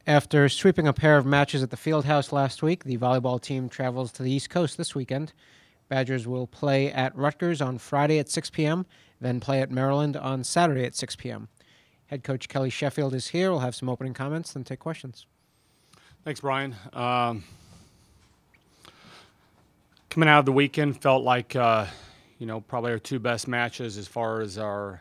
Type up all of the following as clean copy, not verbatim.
After sweeping a pair of matches at the Fieldhouse last week, the volleyball team travels to the East Coast this weekend. Badgers will play at Rutgers on Friday at 6 p.m., then play at Maryland on Saturday at 6 p.m. Head coach Kelly Sheffield is here. We'll have some opening comments, then take questions. Thanks, Brian. Coming out of the weekend, felt like probably our two best matches as far as our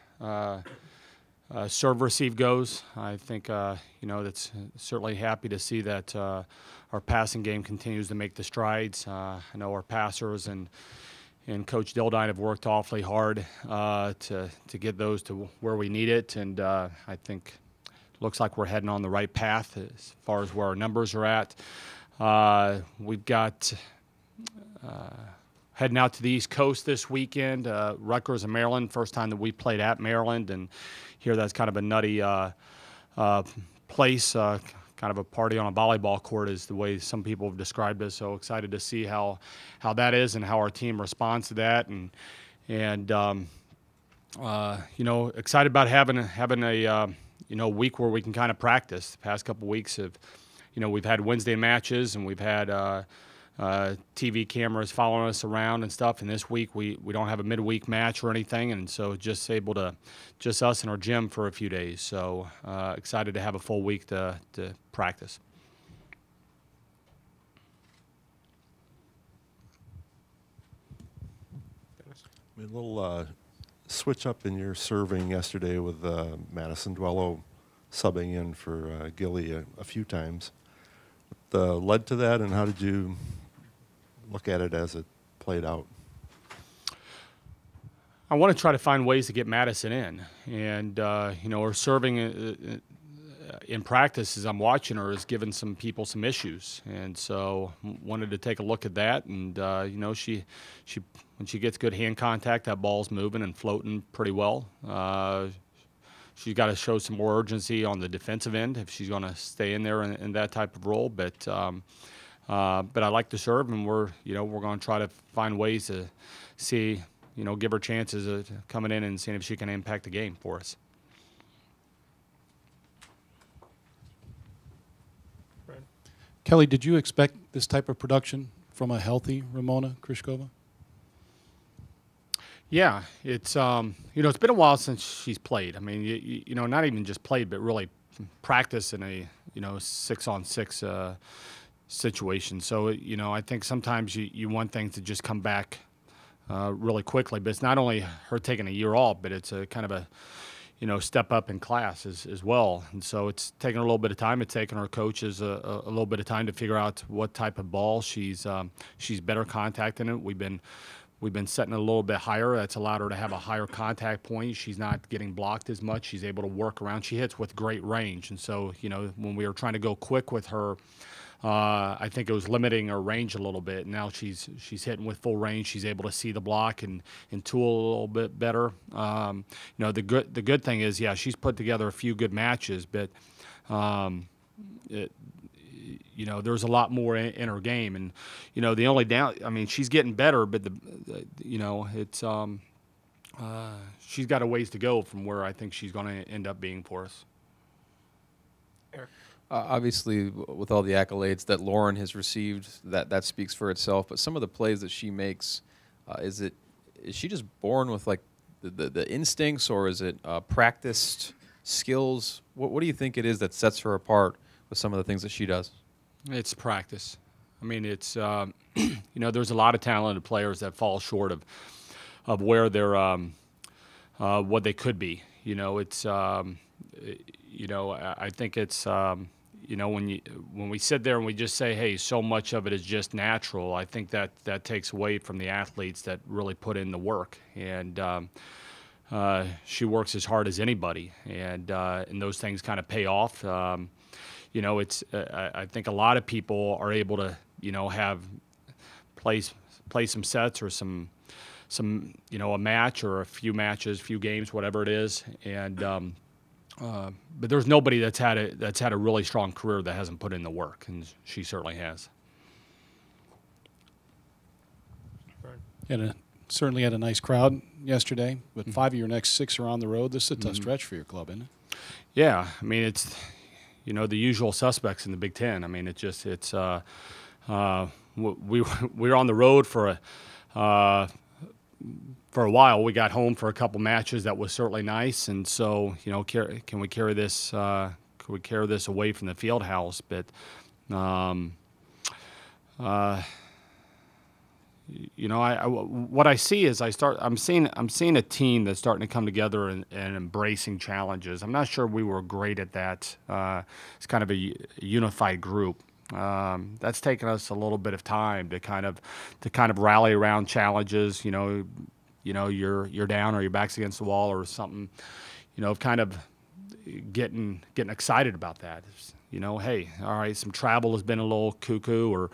serve receive goes. I think that's certainly happy to see that our passing game continues to make the strides. I know our passers and Coach Dildine have worked awfully hard to get those to where we need it, and I think it looks like we're heading on the right path as far as where our numbers are at. We've got heading out to the East Coast this weekend, Rutgers and Maryland, first time that we played at Maryland, and here that's kind of a nutty place, kind of a party on a volleyball court is the way some people have described it. So excited to see how that is and how our team responds to that, and excited about having a week where we can kind of practice. The past couple weeks we've had Wednesday matches and we've had TV cameras following us around and stuff, and this week we don't have a midweek match or anything, and so just us in our gym for a few days. So excited to have a full week to practice. A little switch up in your serving yesterday with Madison Dwello subbing in for Gilly a few times. What led to that, and how did you look at it as it played out? I want to try to find ways to get Madison in, and her serving in practice as I'm watching her is giving some people some issues, and so wanted to take a look at that. And she when she gets good hand contact, that ball's moving and floating pretty well. She's got to show some more urgency on the defensive end if she's going to stay in there in that type of role. But I like to serve, and we're going to try to find ways to see, give her chances of coming in and seeing if she can impact the game for us. Kelly, did you expect this type of production from a healthy Ramona Kryshkova? Yeah, it's it's been a while since she's played. I mean, not even just played, but really practice in a 6-on-6 situation. So I think sometimes you want things to just come back really quickly. But it's not only her taking a year off, but it's a kind of a step up in class as well. And so it's taken a little bit of time. It's taken our coaches a little bit of time to figure out what type of ball she's better contacting it. We've been setting it a little bit higher. That's allowed her to have a higher contact point. She's not getting blocked as much. She's able to work around. She hits with great range. And so, when we were trying to go quick with her, I think it was limiting her range a little bit. Now she's hitting with full range. She's able to see the block and tool a little bit better. The good thing is, yeah, she's put together a few good matches, but there's a lot more in her game, and the only down. I mean, she's getting better, but it's she's got a ways to go from where I think she's going to end up being for us. Obviously, with all the accolades that Lauren has received, that speaks for itself. But some of the plays that she makes, is she just born with like the instincts, or is it practiced skills? What do you think it is that sets her apart with some of the things that she does? It's practice. I mean, it's there's a lot of talented players that fall short of where they're what they could be. I think it's when we sit there and we just say, hey, so much of it is just natural. I think that takes away from the athletes that really put in the work, and she works as hard as anybody, and those things kind of pay off. I think a lot of people are able to, have play some sets or some a match or a few matches, few games, whatever it is, and but there's nobody that's had a really strong career that hasn't put in the work, and she certainly has. Certainly had a nice crowd yesterday, but 5 of your next 6 are on the road. This is a tough stretch for your club, isn't it? Yeah, I mean, it's the usual suspects in the Big Ten. I mean, we were on the road for a while. We got home for a couple matches. That was certainly nice, and so can we carry this? Could we carry this away from the field house? But what I see is I'm seeing a team that's starting to come together and embracing challenges. I'm not sure we were great at that. It's kind of a unified group. That's taken us a little bit of time to kind of rally around challenges. You're down or your back's against the wall or something. Kind of getting excited about that. Hey, all right, some travel has been a little cuckoo, or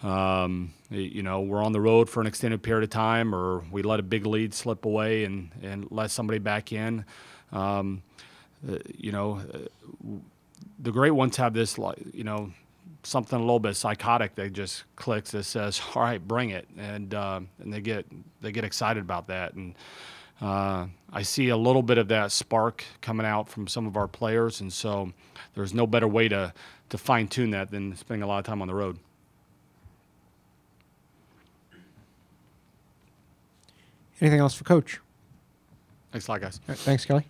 we're on the road for an extended period of time, or we let a big lead slip away and let somebody back in. The great ones have this, something a little bit psychotic that just clicks that says, all right, bring it, and they get excited about that. And I see a little bit of that spark coming out from some of our players, and so there's no better way to fine-tune that than spending a lot of time on the road. Anything else for Coach? Thanks a lot, guys. All right, thanks, Kelly.